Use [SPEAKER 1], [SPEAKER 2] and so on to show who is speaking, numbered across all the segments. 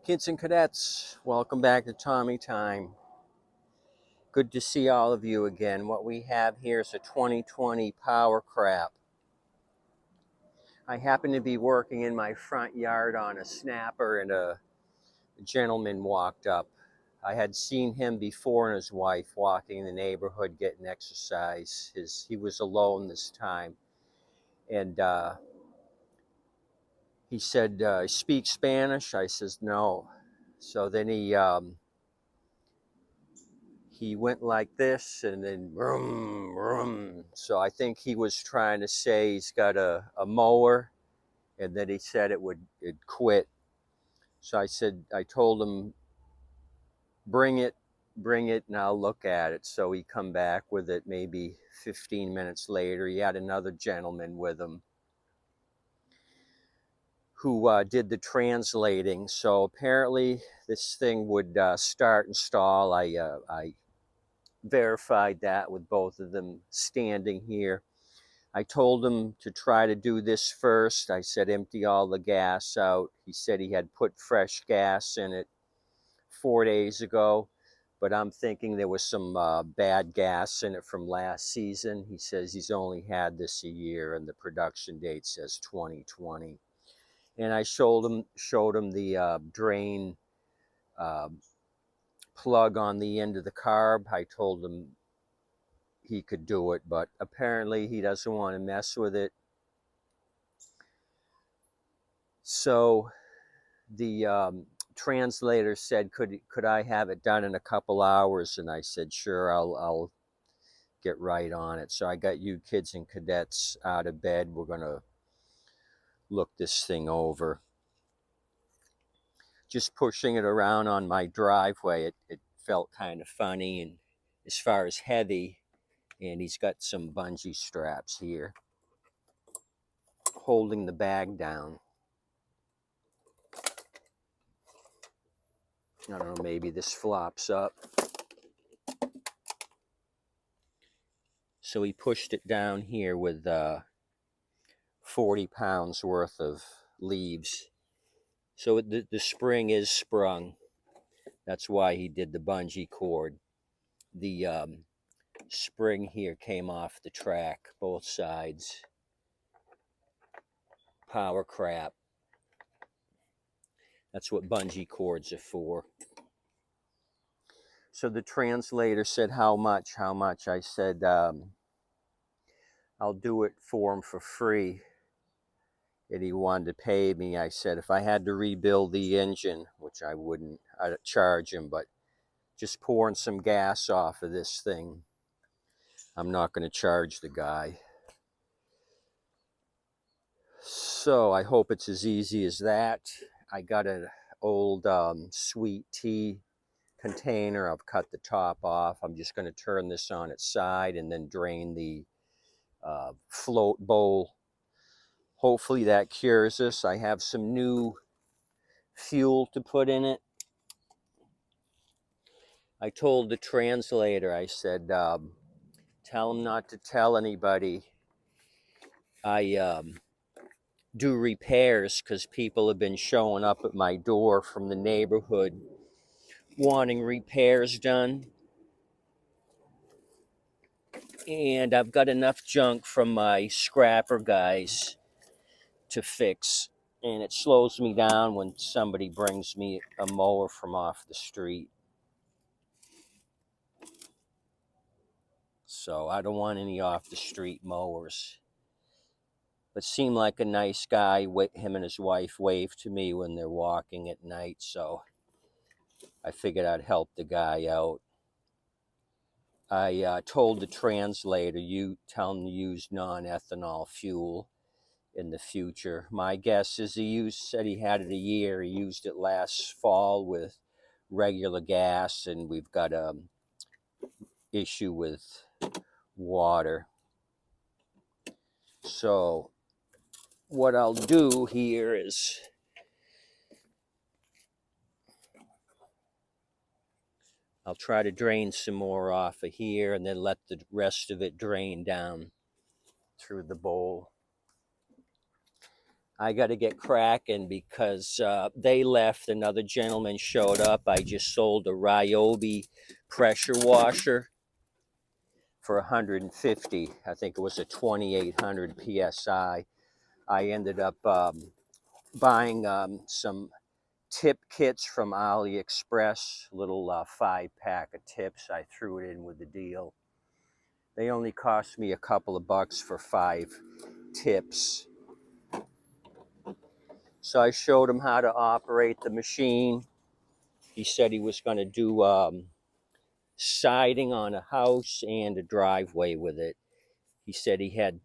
[SPEAKER 1] Kids and cadets, welcome back to Tommy Time. Good to see all of you again. What we have here is a 2020 Power Crap. I happen to be working in my front yard on a snapper, and a gentleman walked up. I had seen him before and his wife walking in the neighborhood getting exercise. He was alone this time. And he said, "Speak Spanish?" I says, "No." So then he went like this and then vroom, vroom. So I think he was trying to say he's got a mower, and then he said it'd quit. So I told him, bring it, and I'll look at it. So he come back with it maybe 15 minutes later. He had another gentleman with him who did the translating. So apparently this thing would start and stall. I verified that with both of them standing here. I told him to try to do this first. I said, empty all the gas out. He said he had put fresh gas in it 4 days ago, but I'm thinking there was some bad gas in it from last season. He says he's only had this a year, and the production date says 2020. And I showed him the drain plug on the end of the carb. I told him he could do it, but apparently he doesn't want to mess with it. So the translator said, could I have it done in a couple hours? And I said, sure, I'll get right on it. So I got you kids and cadets out of bed. We're gonna look this thing over. Just pushing it around on my driveway, it felt kind of funny, and as far as heavy, and he's got some bungee straps here holding the bag down. I don't know, maybe this flops up. So he pushed it down here with 40 pounds worth of leaves. So the spring is sprung. That's why he did the bungee cord. The spring here came off the track, both sides. Power crap. That's what bungee cords are for. So the translator said, how much? I said, I'll do it for him for free. And he wanted to pay me. I said, if I had to rebuild the engine, which I wouldn't, I'd charge him, but just pouring some gas off of this thing, I'm not going to charge the guy. So I hope it's as easy as that. I got an old sweet tea container. I've cut the top off. I'm just going to turn this on its side and then drain the float bowl. Hopefully that cures this. I have some new fuel to put in it. I told the translator, I said, tell him not to tell anybody I do repairs, because people have been showing up at my door from the neighborhood wanting repairs done. And I've got enough junk from my scrapper guys to fix. And it slows me down when somebody brings me a mower from off the street. So I don't want any off the street mowers. But seemed like a nice guy. Him and his wife waved to me when they're walking at night. So I figured I'd help the guy out. I told the translator, you tell him to use non-ethanol fuel in the future. My guess is said he had it a year. He used it last fall with regular gas, and we've got an issue with water. So what I'll do here is I'll try to drain some more off of here and then let the rest of it drain down through the bowl. I got to get cracking because they left. Another gentleman showed up. I just sold a Ryobi pressure washer for 150. I think it was a 2800 psi. I ended up buying some tip kits from AliExpress, little 5-pack of tips. I threw it in with the deal. They only cost me a couple of bucks for 5 tips. So I showed him how to operate the machine. He said he was going to do siding on a house and a driveway with it. He said he had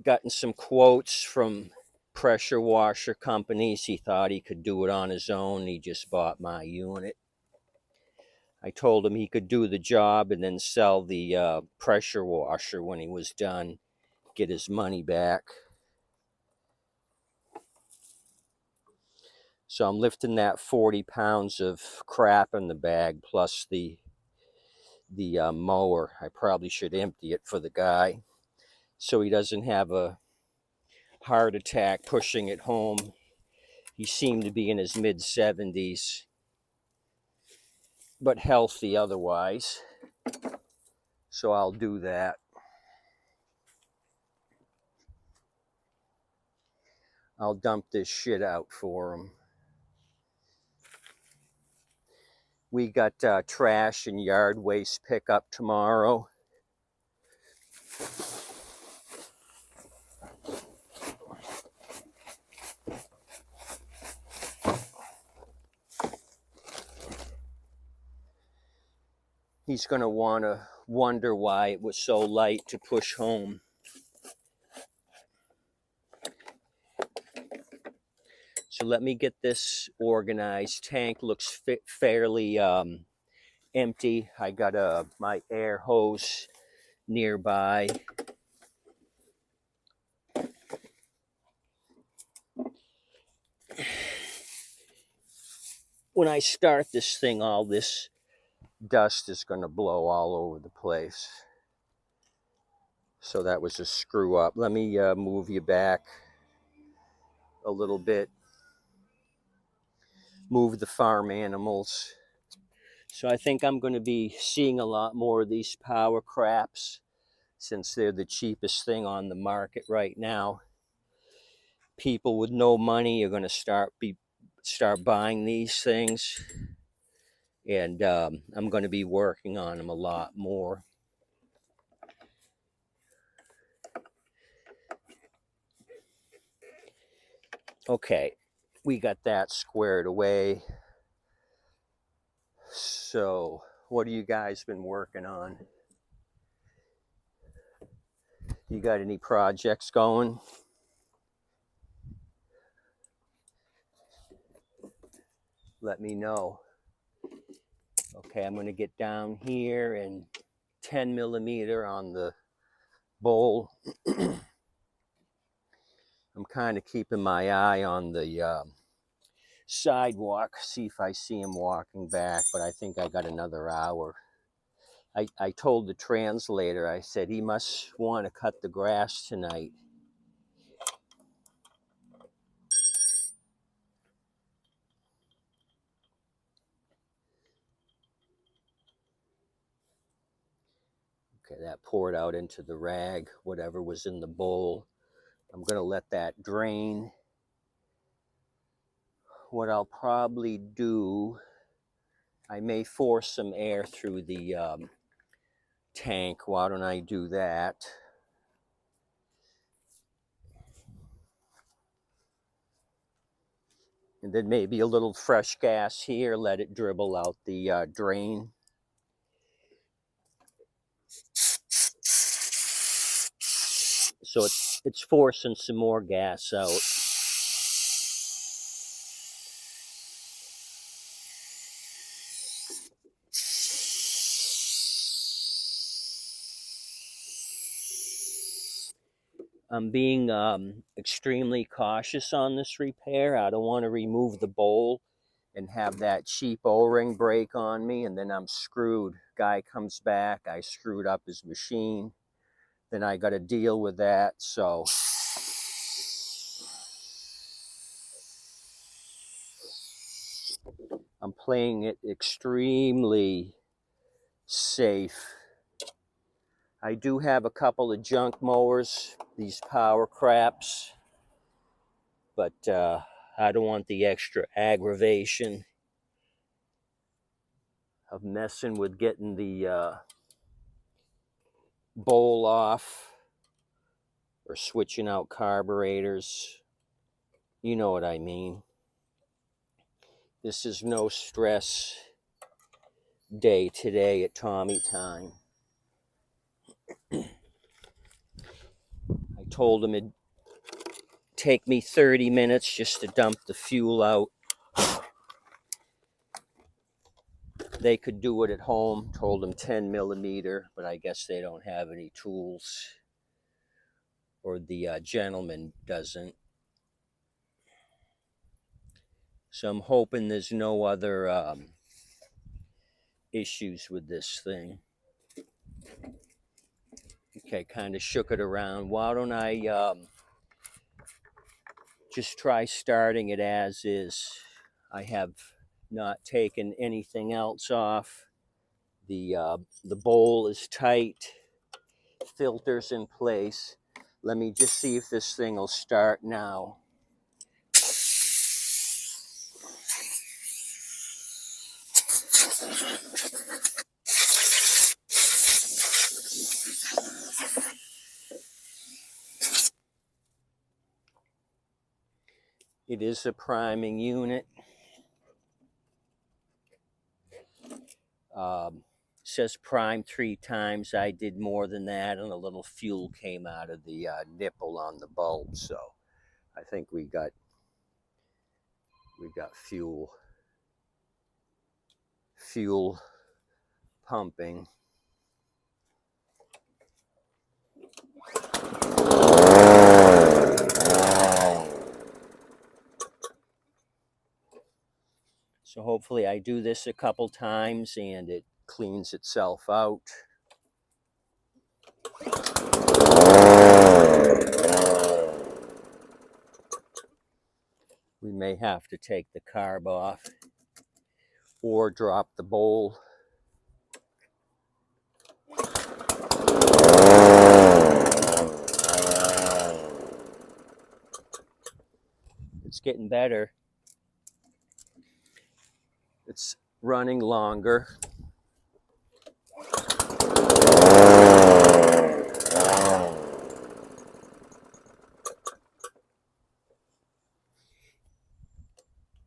[SPEAKER 1] gotten some quotes from pressure washer companies. He thought he could do it on his own. He just bought my unit. I told him he could do the job and then sell the pressure washer when he was done, get his money back. So I'm lifting that 40 pounds of crap in the bag plus the mower. I probably should empty it for the guy so he doesn't have a heart attack pushing it home. He seemed to be in his mid-70s, but healthy otherwise. So I'll do that. I'll dump this shit out for him. We got trash and yard waste pickup tomorrow. He's going to want to wonder why it was so light to push home. So let me get this organized. Tank looks fairly empty. I got my air hose nearby. When I start this thing, all this dust is going to blow all over the place. So that was a screw up. Let me move you back a little bit. Move the farm animals. So I think I'm going to be seeing a lot more of these power craps since they're the cheapest thing on the market right now. People with no money are going to start buying these things, and I'm going to be working on them a lot more. Okay, we got that squared away. So what have you guys been working on? You got any projects going? Let me know. Okay, I'm going to get down here and 10 millimeter on the bowl. I'm kind of keeping my eye on the sidewalk, see if I see him walking back, but I think I got another hour. I told the translator, I said he must want to cut the grass tonight. Okay, that poured out into the rag, whatever was in the bowl. I'm going to let that drain. What I'll probably do, I may force some air through the tank. Why don't I do that? And then maybe a little fresh gas here, let it dribble out the drain. So it's forcing some more gas out. I'm being extremely cautious on this repair. I don't want to remove the bowl and have that cheap O-ring break on me, and then I'm screwed. Guy comes back, I screwed up his machine. Then I got to deal with that. So I'm playing it extremely safe. I do have a couple of junk mowers, these power craps, but I don't want the extra aggravation of messing with getting the bowl off or switching out carburetors. You know what I mean. This is no stress day today at Tommy time. I told him it'd take me 30 minutes just to dump the fuel out. They could do it at home. Told them 10 millimeter, but I guess they don't have any tools, or the gentleman doesn't. So I'm hoping there's no other issues with this thing. Okay, kind of shook it around. Why don't I just try starting it as is? I have not taken anything else off. The bowl is tight, filters in place. Let me just see if this thing will start now. It is a priming unit. Says prime 3 times. I did more than that, and a little fuel came out of the nipple on the bulb. So I think we got fuel pumping. So hopefully I do this a couple times and it cleans itself out. We may have to take the carb off or drop the bowl. It's getting better. It's running longer.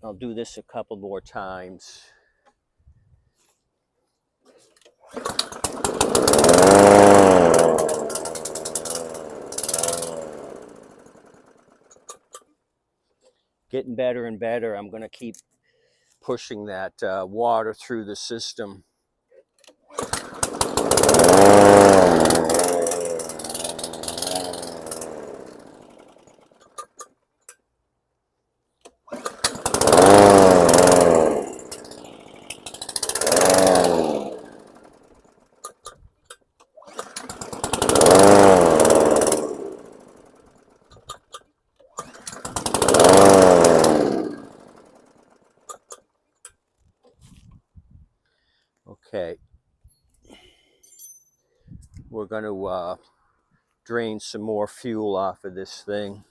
[SPEAKER 1] I'll do this a couple more times. Getting better and better. I'm going to keep pushing that water through the system. Okay, we're going to drain some more fuel off of this thing.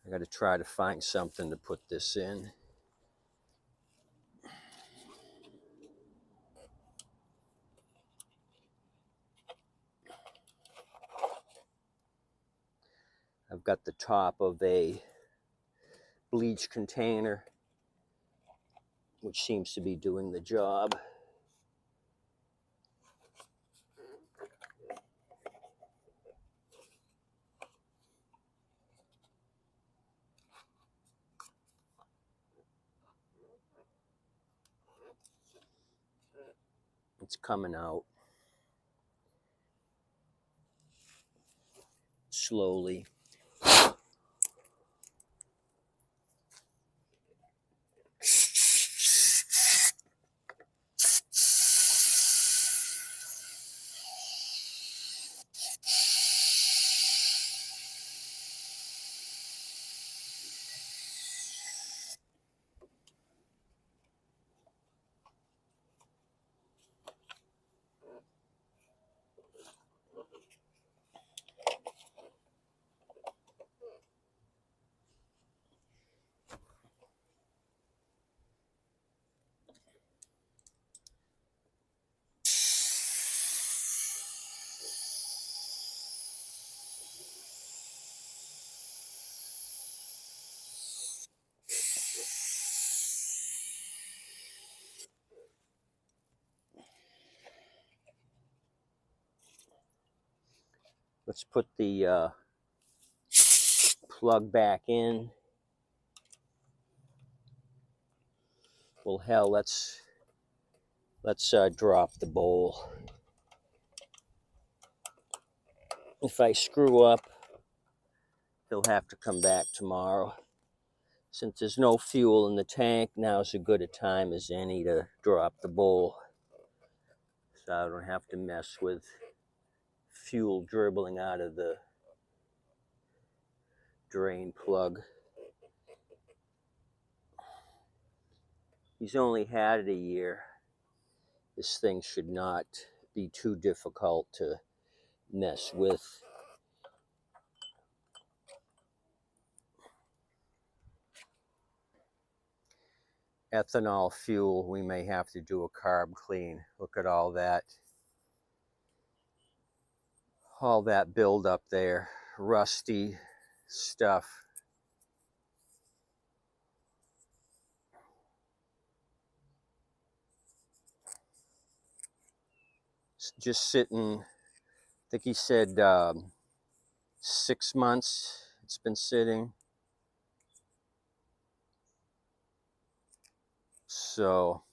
[SPEAKER 1] I got to try to find something to put this in. I've got the top of a bleach container, which seems to be doing the job. It's coming out slowly. Let's put the plug back in. Well, hell, let's drop the bowl. If I screw up, he'll have to come back tomorrow. Since there's no fuel in the tank, now's as good a time as any to drop the bowl, so I don't have to mess with fuel dribbling out of the drain plug. He's only had it a year. This thing should not be too difficult to mess with. Ethanol fuel, we may have to do a carb clean. Look at all that buildup there, rusty stuff. It's just sitting, I think he said 6 months it's been sitting. So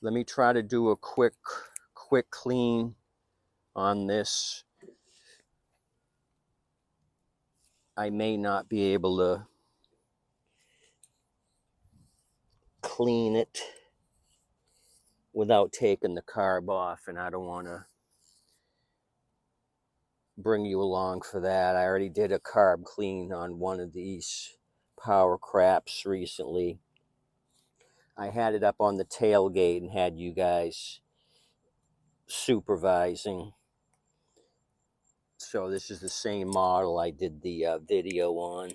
[SPEAKER 1] let me try to do a quick clean on this. I may not be able to clean it without taking the carb off, and I don't want to bring you along for that. I already did a carb clean on one of these power craps recently. I had it up on the tailgate and had you guys supervising. So this is the same model I did the video on.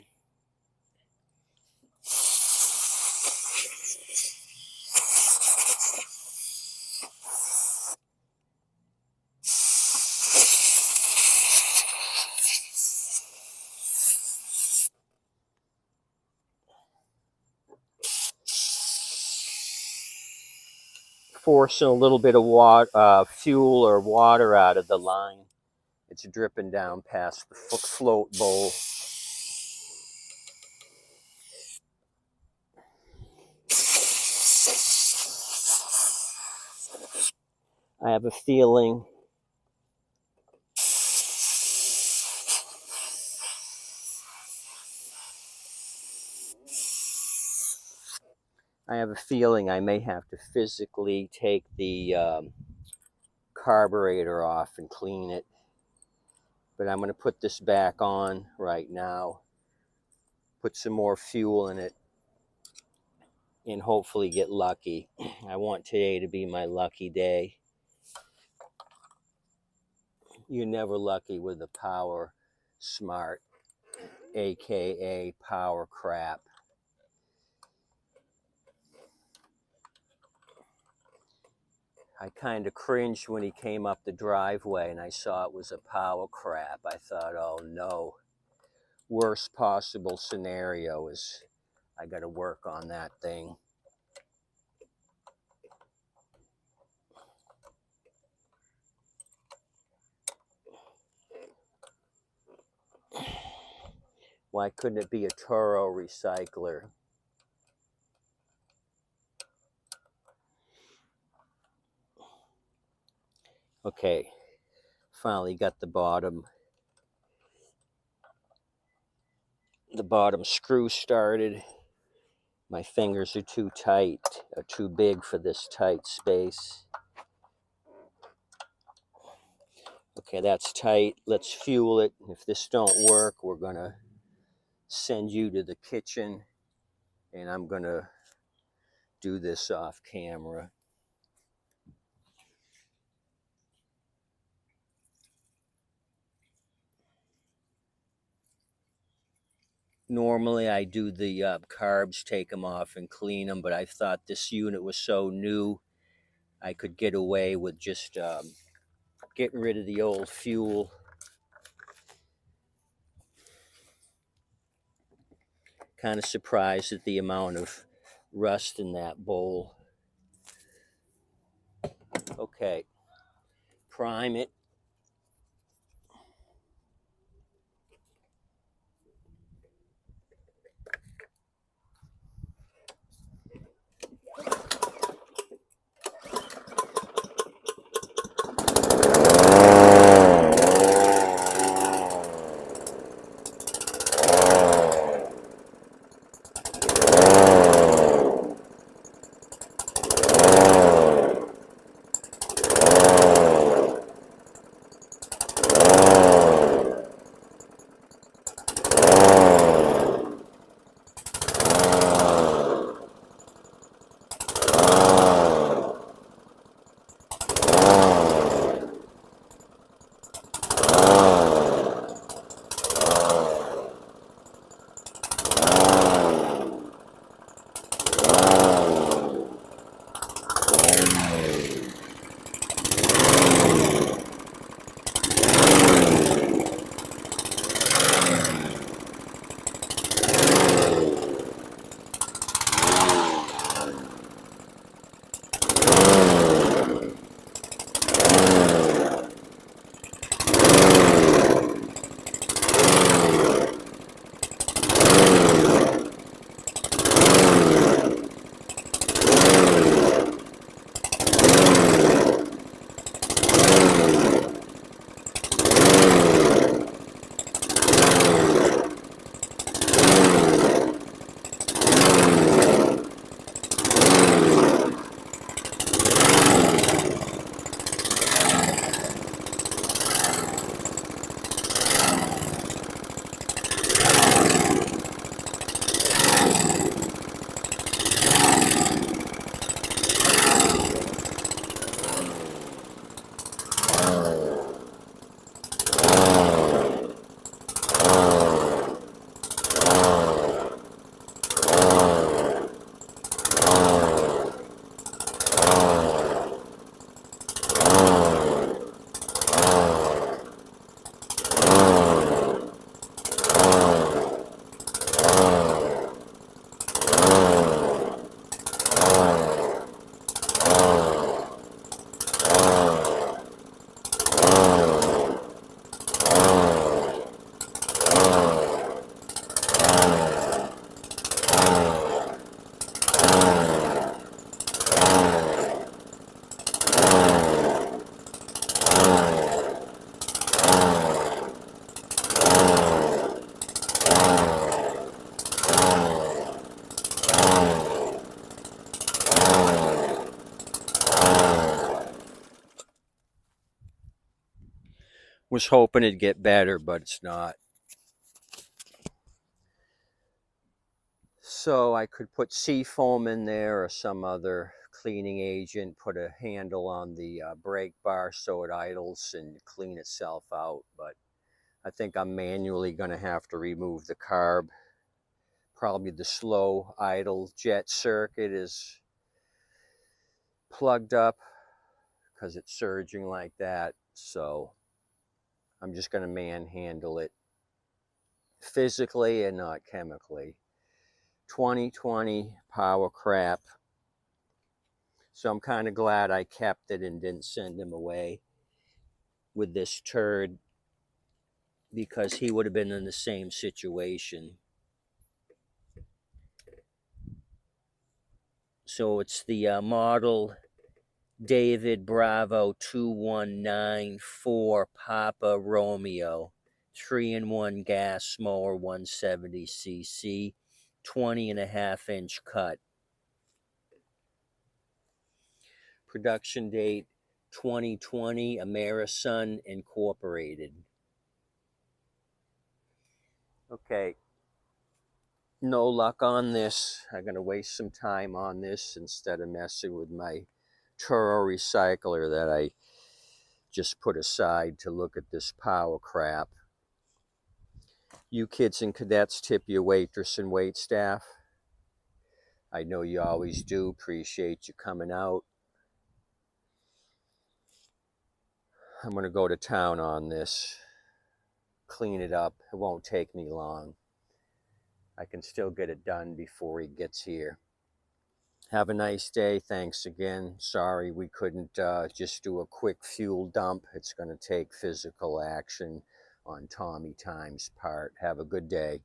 [SPEAKER 1] Forcing a little bit of water, fuel or water out of the line. It's dripping down past the float bowl. I have a feeling I may have to physically take the carburetor off and clean it. But I'm going to put this back on right now, put some more fuel in it, and hopefully get lucky. I want today to be my lucky day. You're never lucky with the PowerSmart, aka power crap. I kind of cringed when he came up the driveway and I saw it was a power crap. I thought, oh no, worst possible scenario is I got to work on that thing. Why couldn't it be a Toro recycler? Okay, finally got the bottom screw started. My fingers are too tight, or too big for this tight space. Okay, that's tight. Let's fuel it. If this don't work, we're gonna send you to the kitchen, and I'm gonna do this off camera. Normally I do the carbs, take them off and clean them, but I thought this unit was so new I could get away with just getting rid of the old fuel. Kind of surprised at the amount of rust in that bowl. Okay, prime it. Was hoping it'd get better, but it's not. So I could put seafoam in there or some other cleaning agent, put a handle on the brake bar so it idles and clean itself out. But I think I'm manually going to have to remove the carb. Probably the slow idle jet circuit is plugged up because it's surging like that. So I'm just going to manhandle it physically and not chemically. 2020 power crap. So I'm kind of glad I kept it and didn't send him away with this turd, because he would have been in the same situation. So it's the model David Bravo 2194 Papa Romeo 3-in-1 gas mower, 170cc, 20.5-inch cut. Production date 2020, Amerisun Incorporated. Okay, no luck on this. I'm going to waste some time on this instead of messing with my Turo recycler that I just put aside to look at this power crap. You kids and cadets tip your waitress and wait staff. I know you always do. Appreciate you coming out. I'm going to go to town on this. Clean it up. It won't take me long. I can still get it done before he gets here. Have a nice day. Thanks again. Sorry we couldn't just do a quick fuel dump. It's going to take physical action on Tommy Time's part. Have a good day.